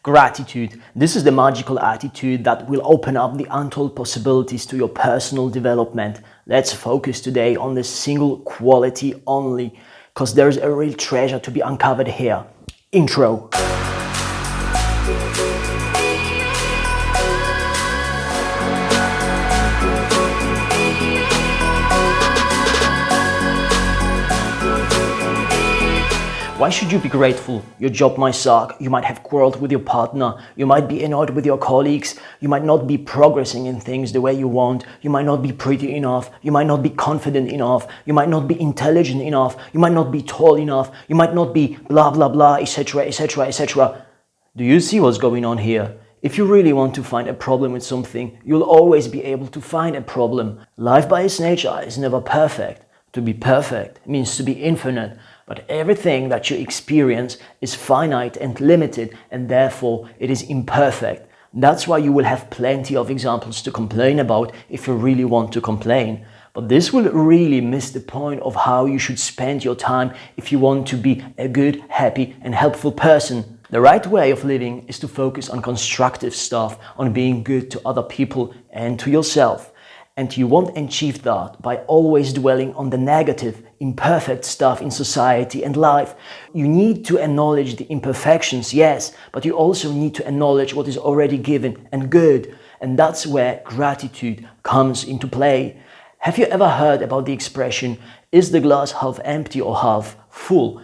Gratitude. This is the magical attitude that will open up the untold possibilities to your personal development. Let's focus today on this single quality only, because there's a real treasure to be uncovered here. Intro. Why should you be grateful? Your job might suck, you might have quarreled with your partner, you might be annoyed with your colleagues, you might not be progressing in things the way you want, you might not be pretty enough, you might not be confident enough, you might not be intelligent enough, you might not be tall enough, you might not be blah blah blah, etc, etc, etc. Do you see what's going on here? If you really want to find a problem with something, you'll always be able to find a problem. Life by its nature is never perfect. To be perfect means to be infinite. But everything that you experience is finite and limited, and therefore it is imperfect. That's why you will have plenty of examples to complain about if you really want to complain. But this will really miss the point of how you should spend your time if you want to be a good, happy and helpful person. The right way of living is to focus on constructive stuff, on being good to other people and to yourself. And you won't achieve that by always dwelling on the negative, imperfect stuff in society and life. You need to acknowledge the imperfections, yes, but you also need to acknowledge what is already given and good. And that's where gratitude comes into play. Have you ever heard about the expression, is the glass half empty or half full?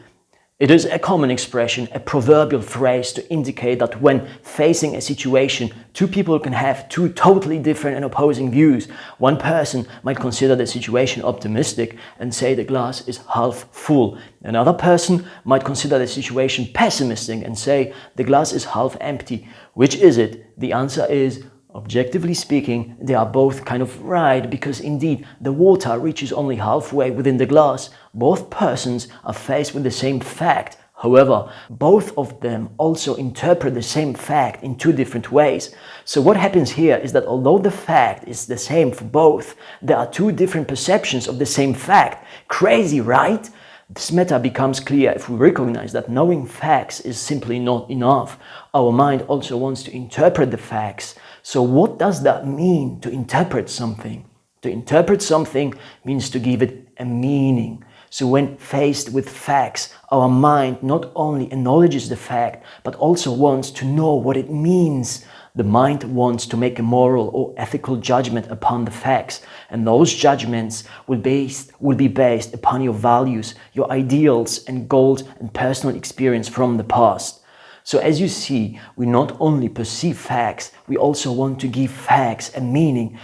It is a common expression, a proverbial phrase to indicate that when facing a situation, two people can have two totally different and opposing views. One person might consider the situation optimistic and say the glass is half full. Another person might consider the situation pessimistic and say the glass is half empty. Which is it? The answer is, objectively speaking, they are both kind of right, because indeed the water reaches only halfway within the glass. Both persons are faced with the same fact. However, both of them also interpret the same fact in two different ways. So what happens here is that although the fact is the same for both, there are two different perceptions of the same fact. Crazy, right? This matter becomes clear if we recognize that knowing facts is simply not enough. Our mind also wants to interpret the facts. So what does that mean, to interpret something? To interpret something means to give it a meaning. So when faced with facts, our mind not only acknowledges the fact, but also wants to know what it means. The mind wants to make a moral or ethical judgment upon the facts, and those judgments will be based upon your values, your ideals and goals and personal experience from the past. So as you see, we not only perceive facts, we also want to give facts a meaning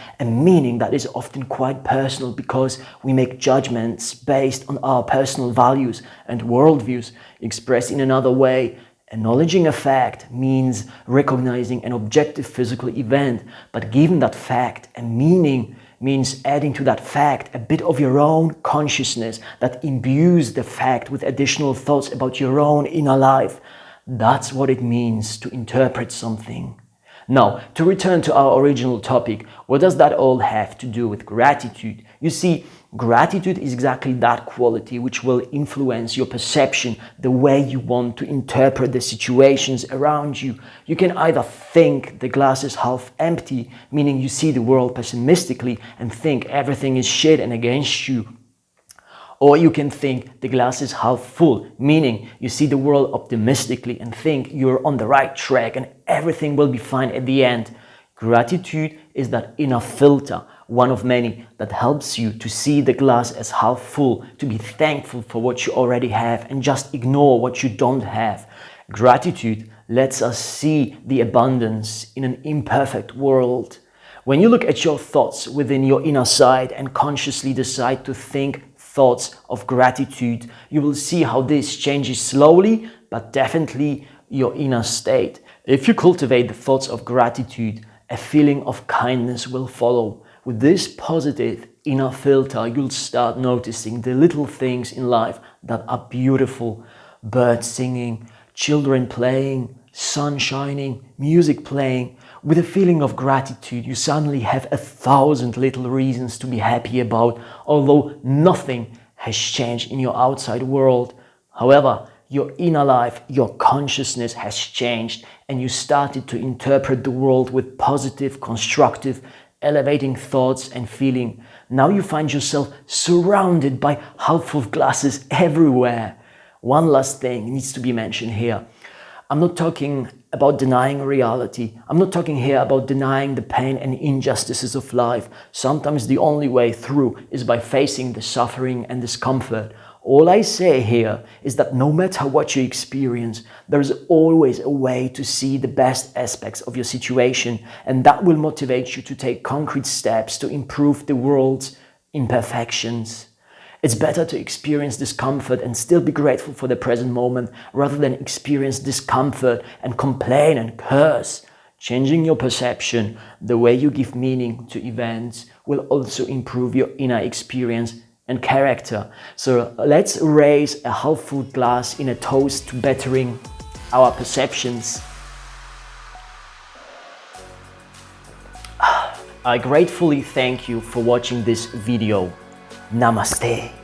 that is often quite personal, because we make judgments based on our personal values and worldviews. Expressed in another way, acknowledging a fact means recognizing an objective physical event, but giving that fact a meaning means adding to that fact a bit of your own consciousness that imbues the fact with additional thoughts about your own inner life. That's what it means to interpret something. Now, to return to our original topic, what does that all have to do with gratitude? You see, gratitude is exactly that quality which will influence your perception, the way you want to interpret the situations around you. You can either think the glass is half empty, meaning you see the world pessimistically and think everything is shit and against you. Or you can think the glass is half full, meaning you see the world optimistically and think you're on the right track and everything will be fine at the end. Gratitude is that inner filter, one of many, that helps you to see the glass as half full, to be thankful for what you already have and just ignore what you don't have. Gratitude lets us see the abundance in an imperfect world. When you look at your thoughts within your inner side and consciously decide to think thoughts of gratitude, you will see how this changes slowly but definitely your inner state. If you cultivate the thoughts of gratitude, a feeling of kindness will follow. With this positive inner filter, you'll start noticing the little things in life that are beautiful. Birds singing, children playing, sun shining, music playing. With a feeling of gratitude, you suddenly have 1,000 little reasons to be happy about, although nothing has changed in your outside world. However, your inner life, your consciousness has changed, and you started to interpret the world with positive, constructive, elevating thoughts and feeling. Now you find yourself surrounded by half full glasses everywhere. One last thing needs to be mentioned here. I'm not talking about denying reality. I'm not talking here about denying the pain and injustices of life. Sometimes the only way through is by facing the suffering and discomfort. All I say here is that no matter what you experience, there is always a way to see the best aspects of your situation, and that will motivate you to take concrete steps to improve the world's imperfections. It's better to experience discomfort and still be grateful for the present moment rather than experience discomfort and complain and curse. Changing your perception, the way you give meaning to events, will also improve your inner experience and character. So let's raise a half full glass in a toast to bettering our perceptions. I gratefully thank you for watching this video. Namaste.